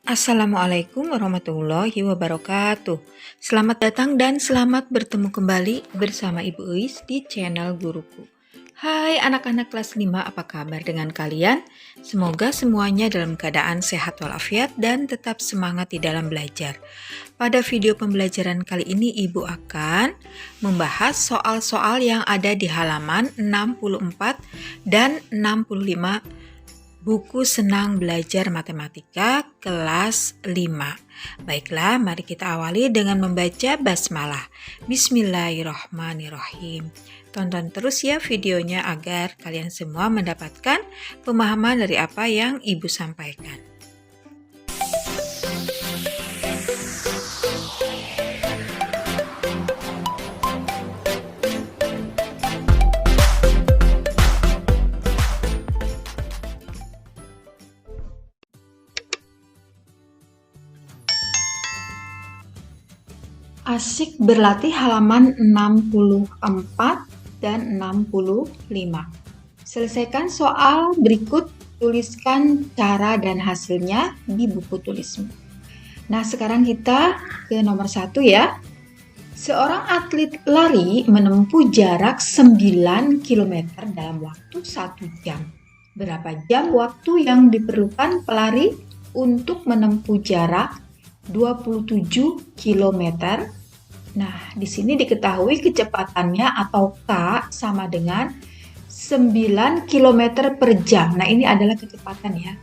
Assalamualaikum warahmatullahi wabarakatuh. Selamat datang dan selamat bertemu kembali bersama Ibu Uis di channel Guruku. Hai anak-anak kelas 5, apa kabar dengan kalian? Semoga semuanya dalam keadaan sehat walafiat dan tetap semangat di dalam belajar. Pada video pembelajaran kali ini Ibu akan membahas soal-soal yang ada di halaman 64 dan 65 buku Senang Belajar Matematika kelas 5. Baiklah, mari kita awali dengan membaca basmalah. Bismillahirrahmanirrahim. Tonton terus ya videonya agar kalian semua mendapatkan pemahaman dari apa yang Ibu sampaikan. Asik berlatih halaman 64 dan 65. Selesaikan soal berikut, tuliskan cara dan hasilnya di buku tulismu. Nah, sekarang kita ke nomor 1 ya. Seorang atlet lari menempuh jarak 9 km dalam waktu 1 jam. Berapa jam waktu yang diperlukan pelari untuk menempuh jarak 27 km? Nah, di sini diketahui kecepatannya atau K sama dengan 9 km per jam. Nah, ini adalah kecepatan ya.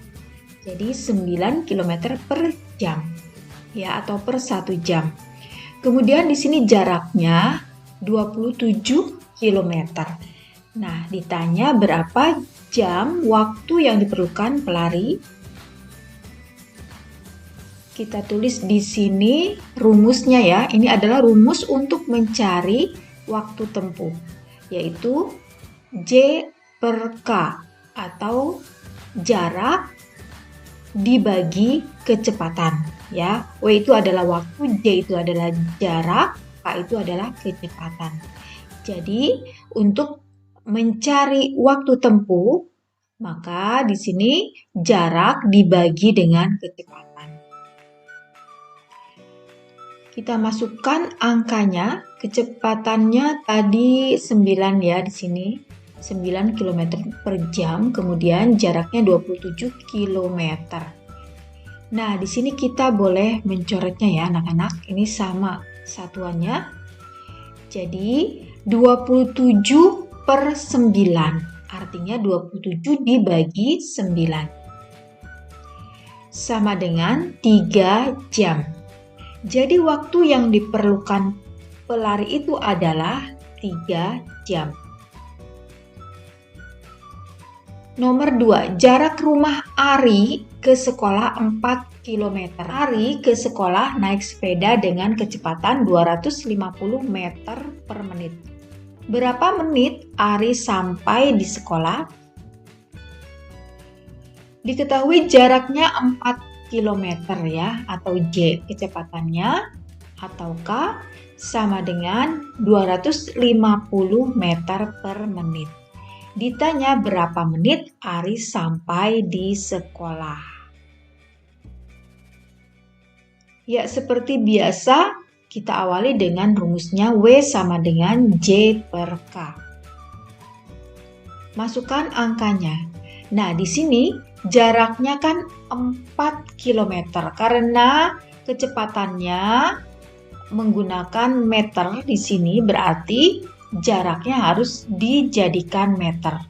Jadi 9 km per jam ya, atau per 1 jam. Kemudian di sini jaraknya 27 km. Nah, ditanya berapa jam waktu yang diperlukan pelari. Kita tulis di sini rumusnya ya. Ini adalah rumus untuk mencari waktu tempuh, yaitu J per K atau jarak dibagi kecepatan ya. W itu adalah waktu, J itu adalah jarak, K itu adalah kecepatan. Jadi untuk mencari waktu tempuh, maka di sini jarak dibagi dengan kecepatan. Kita masukkan angkanya, kecepatannya tadi 9 ya di sini. 9 km per jam, kemudian jaraknya 27 km. Nah, di sini kita boleh mencoretnya ya anak-anak. Ini sama satuannya. Jadi 27 per 9. Artinya 27 dibagi 9. Sama dengan 3 jam. Jadi waktu yang diperlukan pelari itu adalah 3 jam. Nomor 2, jarak rumah Ari ke sekolah 4 km. Ari ke sekolah naik sepeda dengan kecepatan 250 meter per menit. Berapa menit Ari sampai di sekolah? Diketahui jaraknya 4 km ya, atau J kecepatannya, atau K sama dengan 250 meter per menit. Ditanya berapa menit Ari sampai di sekolah. Ya, seperti biasa kita awali dengan rumusnya W sama dengan J per K. Masukkan angkanya. Nah, di sini jaraknya kan 4 km karena kecepatannya menggunakan meter di sini, berarti jaraknya harus dijadikan meter.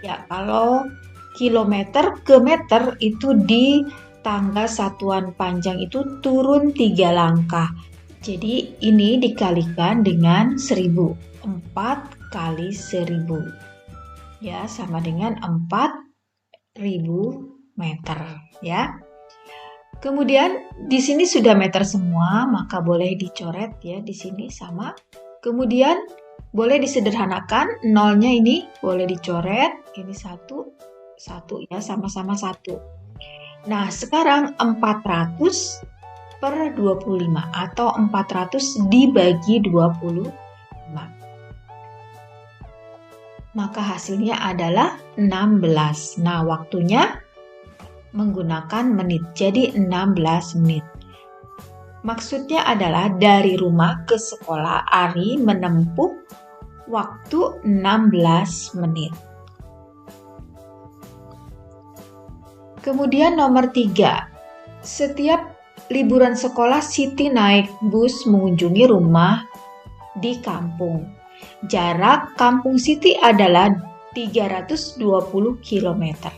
Ya, kalau kilometer ke meter itu di tangga satuan panjang itu turun 3 langkah. Jadi ini dikalikan dengan 1000. 4 kali 1000. Ya, sama dengan 4.000 meter ya. Kemudian di sini sudah meter semua, maka boleh dicoret ya di sini sama. Kemudian boleh disederhanakan, nolnya ini boleh dicoret, ini 1 ya, sama-sama 1. Nah, sekarang 400 per 25 atau 400 dibagi 25. Maka hasilnya adalah 16. Nah, waktunya menggunakan menit, jadi 16 menit. Maksudnya adalah dari rumah ke sekolah Ari menempuh waktu 16 menit. Kemudian nomor 3, setiap liburan sekolah Siti naik bus mengunjungi rumah di kampung. Jarak kampung Siti adalah 320 km.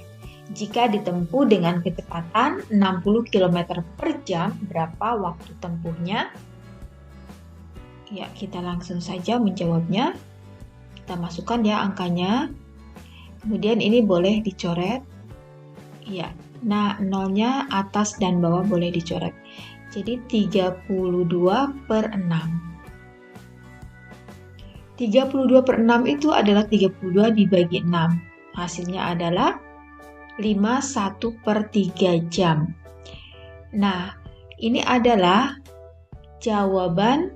Jika ditempuh dengan kecepatan 60 km per jam, berapa waktu tempuhnya? Ya, kita langsung saja menjawabnya. Kita masukkan ya angkanya. Kemudian ini boleh dicoret. Ya, nah nolnya atas dan bawah boleh dicoret. Jadi 32 per 6. 32 per 6 itu adalah 32 dibagi 6. Hasilnya adalah 51 per 3 jam. Nah, ini adalah jawaban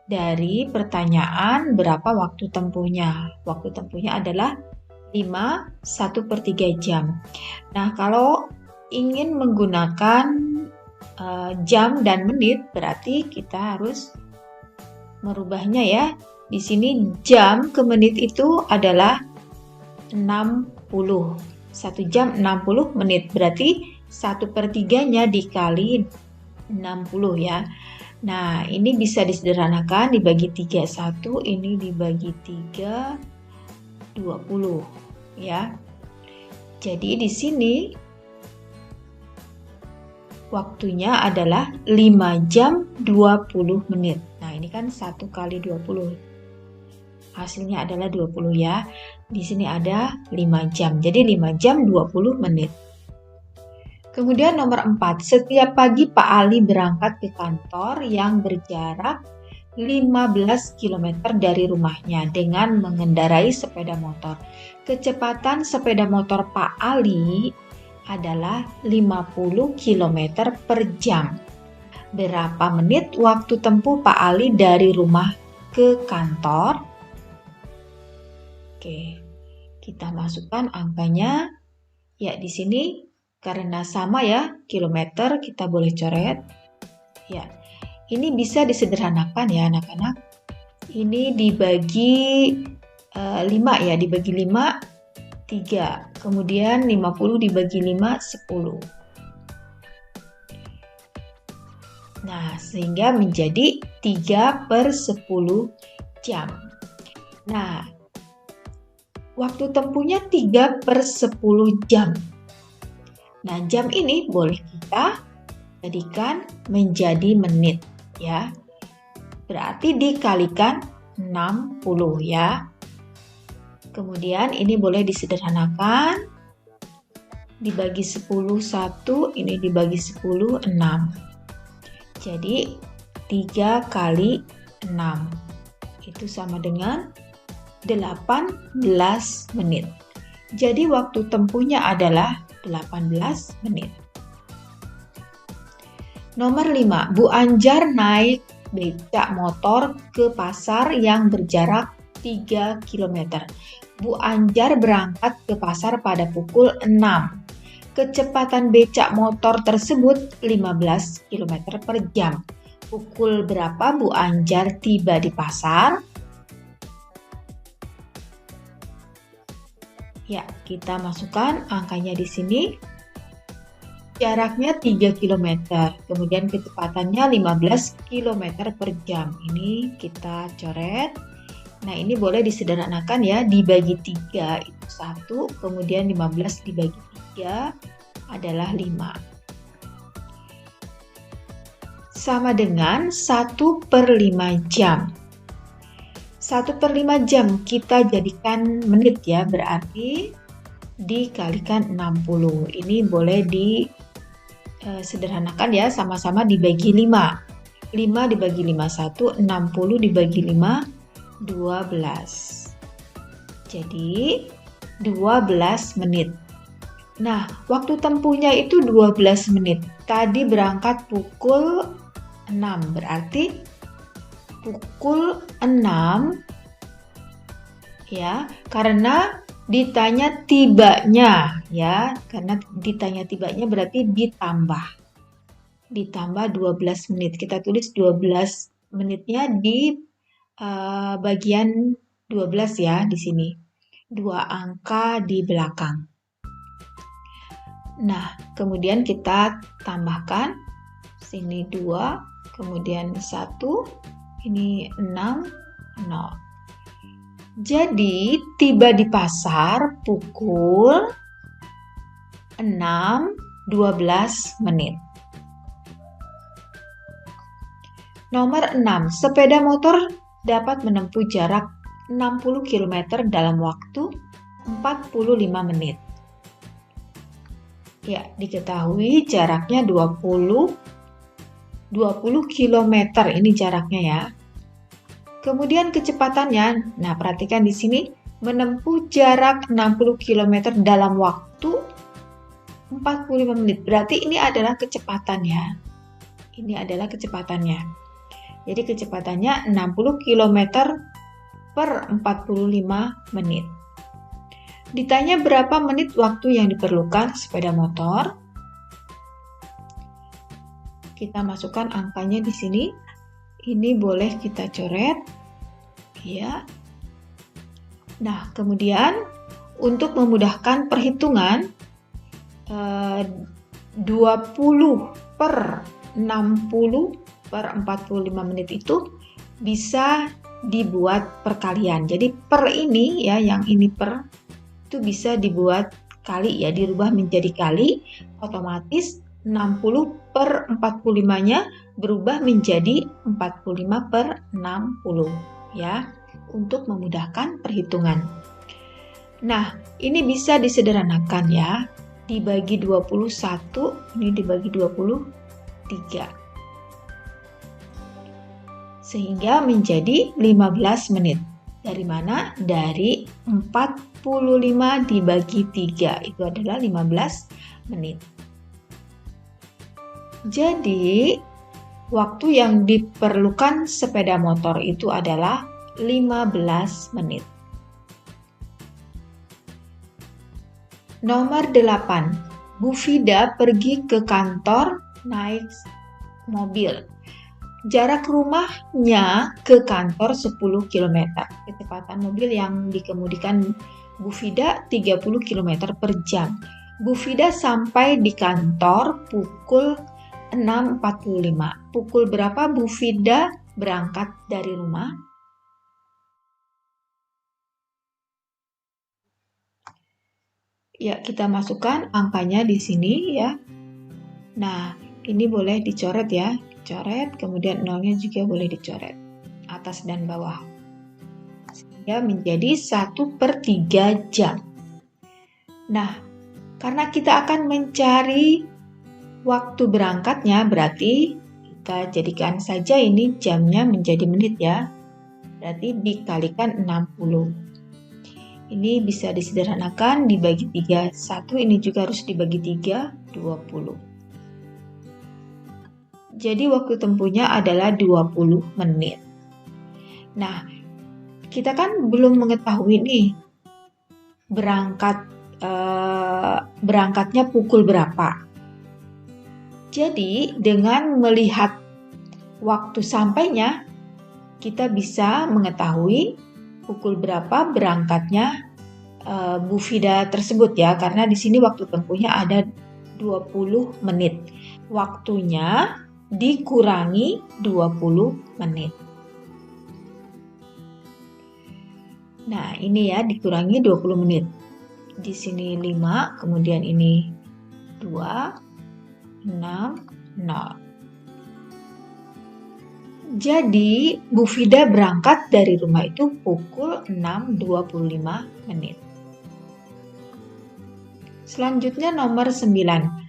dari pertanyaan berapa waktu tempuhnya. Waktu tempuhnya adalah 51 per 3 jam. Nah, kalau ingin menggunakan jam dan menit, berarti kita harus merubahnya ya. Di sini jam ke menit itu adalah 60. 1 jam 60 menit, berarti 1 per 3-nya dikali 60 ya. Nah, ini bisa disederhanakan, dibagi 3, 1, ini dibagi 3, 20 ya. Jadi di sini waktunya adalah 5 jam 20 menit. Nah, ini kan 1 kali 20. Hasilnya adalah 20 ya. Di sini ada 5 jam. Jadi 5 jam 20 menit. Kemudian nomor 4, setiap pagi Pak Ali berangkat ke kantor yang berjarak 15 km dari rumahnya dengan mengendarai sepeda motor. Kecepatan sepeda motor Pak Ali adalah 50 km per jam. Berapa menit waktu tempuh Pak Ali dari rumah ke kantor? Oke, kita masukkan angkanya. Ya, di sini karena sama ya, kilometer kita boleh coret. Ya, ini bisa disederhanakan ya anak-anak. Ini dibagi 5 ya, dibagi 5, 3. Kemudian 50 dibagi 5, 10. Nah, sehingga menjadi 3 per 10 jam. Nah, waktu tempuhnya 3 per 10 jam. Nah, jam ini boleh kita jadikan menjadi menit ya. Berarti dikalikan 60 ya. Kemudian ini boleh disederhanakan. Dibagi 10, 1, ini dibagi 10, 6. Jadi 3 kali 6. Itu sama dengan 18 menit. Jadi waktu tempuhnya adalah 18 menit. Nomor 5, Bu Anjar naik becak motor ke pasar yang berjarak 3 km. Bu Anjar berangkat ke pasar pada pukul 6. Kecepatan becak motor tersebut 15 km per jam. Pukul berapa Bu Anjar tiba di pasar? Ya, kita masukkan angkanya di sini. Jaraknya 3 km, kemudian kecepatannya 15 km per jam. Ini kita coret. Nah, ini boleh disederhanakan ya, dibagi 3 itu 1, kemudian 15 dibagi 3 adalah 5. Sama dengan 1 per 5 jam. 1 per 5 jam kita jadikan menit ya, berarti dikalikan 60. Ini boleh disederhanakan ya, sama-sama dibagi 5. 5 dibagi 5, 1, 60 dibagi 5, 12. Jadi 12 menit. Nah, waktu tempuhnya itu 12 menit. Tadi berangkat pukul 6, berarti pukul 6 ya, karena ditanya tibanya ya, karena ditanya tibanya berarti ditambah 12 menit. Kita tulis 12 menitnya di bagian 12 ya di sini. 2 angka di belakang. Nah, kemudian kita tambahkan sini 2, kemudian 1, ini 6, 0. Jadi, tiba di pasar pukul 6.12 menit. Nomor 6, sepeda motor dapat menempuh jarak 60 km dalam waktu 45 menit. Ya, diketahui jaraknya 20 km ini jaraknya ya. Kemudian kecepatannya, nah perhatikan di sini menempuh jarak 60 km dalam waktu 45 menit. Berarti ini adalah kecepatannya. Ini adalah kecepatannya. Jadi kecepatannya 60 km per 45 menit. Ditanya berapa menit waktu yang diperlukan sepeda motor. Kita masukkan angkanya di sini. Ini boleh kita coret. Ya. Nah, kemudian untuk memudahkan perhitungan 20 per 60 per 45 menit itu bisa dibuat perkalian. Jadi per ini ya, yang ini per itu bisa dibuat kali ya, dirubah menjadi kali, otomatis 60 per 45-nya berubah menjadi 45 per 60 ya, untuk memudahkan perhitungan. Nah, ini bisa disederhanakan ya, dibagi 21, ini dibagi 23. Sehingga menjadi 15 menit. Dari mana? Dari 45 dibagi 3, itu adalah 15 menit. Jadi, waktu yang diperlukan sepeda motor itu adalah 15 menit. Nomor 8. Bu Fida pergi ke kantor naik mobil. Jarak rumahnya ke kantor 10 km. Kecepatan mobil yang dikemudikan Bu Fida 30 km per jam. Bu Fida sampai di kantor pukul 6.45. Pukul berapa Bu Fida berangkat dari rumah? Ya, kita masukkan angkanya di sini ya. Nah, ini boleh dicoret ya. Coret, kemudian nolnya juga boleh dicoret. Atas dan bawah. Sehingga menjadi 1/3 jam. Nah, karena kita akan mencari waktu berangkatnya, berarti kita jadikan saja ini jamnya menjadi menit ya. Berarti dikalikan 60. Ini bisa disederhanakan dibagi 3. 1 ini juga harus dibagi 3, 20. Jadi waktu tempuhnya adalah 20 menit. Nah, kita kan belum mengetahui nih berangkatnya pukul berapa. Jadi dengan melihat waktu sampainya, kita bisa mengetahui pukul berapa berangkatnya Bu Fida tersebut ya, karena di sini waktu tempuhnya ada 20 menit. Waktunya dikurangi 20 menit. Nah, ini ya dikurangi 20 menit. Di sini 5, kemudian ini 2, 6, 0. Jadi, Bu Fida berangkat dari rumah itu pukul 6.25 menit. Selanjutnya nomor 9.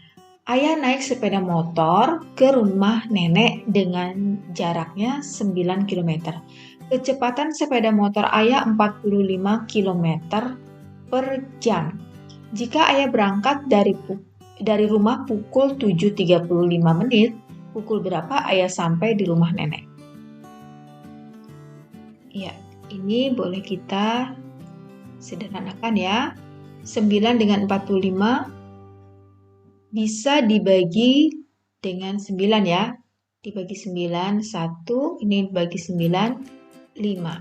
Ayah naik sepeda motor ke rumah nenek dengan jaraknya 9 km. Kecepatan sepeda motor ayah 45 km per jam. Jika ayah berangkat dari rumah pukul 7.35 menit, pukul berapa ayah sampai di rumah nenek? Ya, ini boleh kita Sederhanakan ya. 9 dengan 45 bisa dibagi dengan 9 ya. Dibagi 9, 1, ini dibagi 9, 5.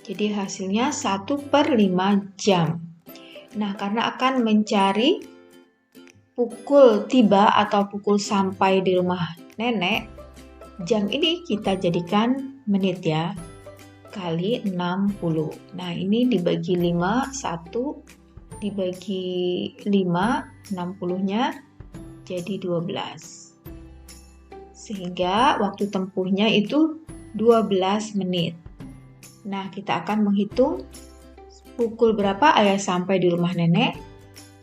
Jadi hasilnya 1/5 jam. Nah, karena akan mencari pukul tiba atau pukul sampai di rumah nenek, jam ini kita jadikan menit ya. Kali 60. Nah, ini dibagi 5, 1 dibagi 5, 60-nya jadi 12. Sehingga waktu tempuhnya itu 12 menit. Nah, kita akan menghitung pukul berapa ayah sampai di rumah nenek.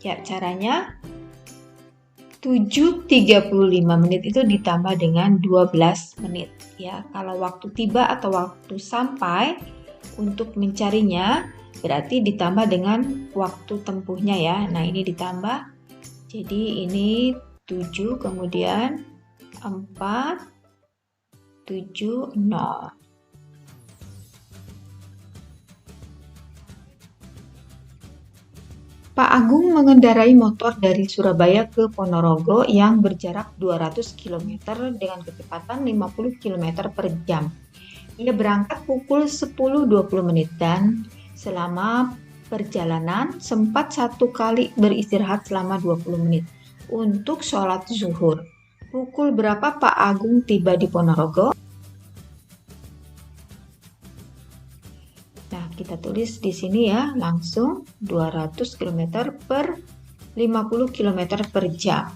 Ya, caranya 7:35 menit itu ditambah dengan 12 menit. Ya, kalau waktu tiba atau waktu sampai untuk mencarinya berarti ditambah dengan waktu tempuhnya ya. Nah, ini ditambah. Jadi ini 7 kemudian 4 7 0. Pak Agung mengendarai motor dari Surabaya ke Ponorogo yang berjarak 200 km dengan kecepatan 50 km per jam. Ia berangkat pukul 10.20 menit dan selama perjalanan sempat satu kali beristirahat selama 20 menit untuk sholat zuhur. Pukul berapa Pak Agung tiba di Ponorogo? Nah, kita tulis di sini ya, langsung 200 km per 50 km per jam.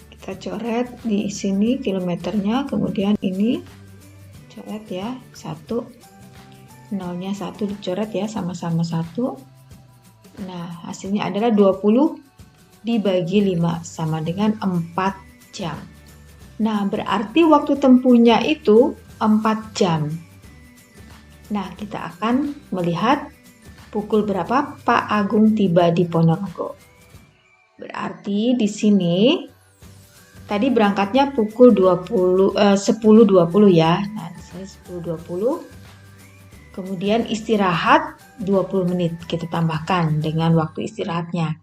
Kita coret di sini kilometernya, kemudian ini coret ya, 1. Nolnya 1 dicoret ya, sama-sama 1. Nah, hasilnya adalah 20 dibagi 5, sama dengan 4 jam. Nah, berarti waktu tempuhnya itu 4 jam. Nah, kita akan melihat pukul berapa Pak Agung tiba di Ponorogo. Berarti di sini tadi berangkatnya pukul 10.20 ya. Nah, di sini 10.20. Kemudian istirahat 20 menit kita tambahkan dengan waktu istirahatnya.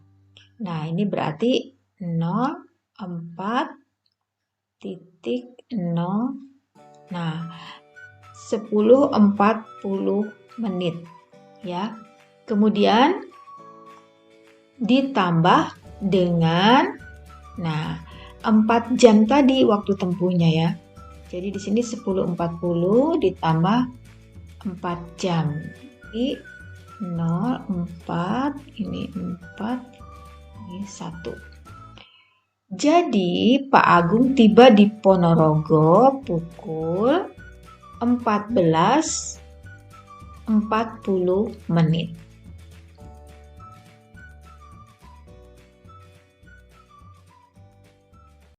Nah, ini berarti 04.0. Nah, 10.40 menit ya. Kemudian ditambah dengan 4 jam tadi waktu tempuhnya ya. Jadi di sini 10.40 ditambah 4 jam. Ini 0, 4, ini 4, ini 1. Jadi Pak Agung tiba di Ponorogo pukul 14.40 menit.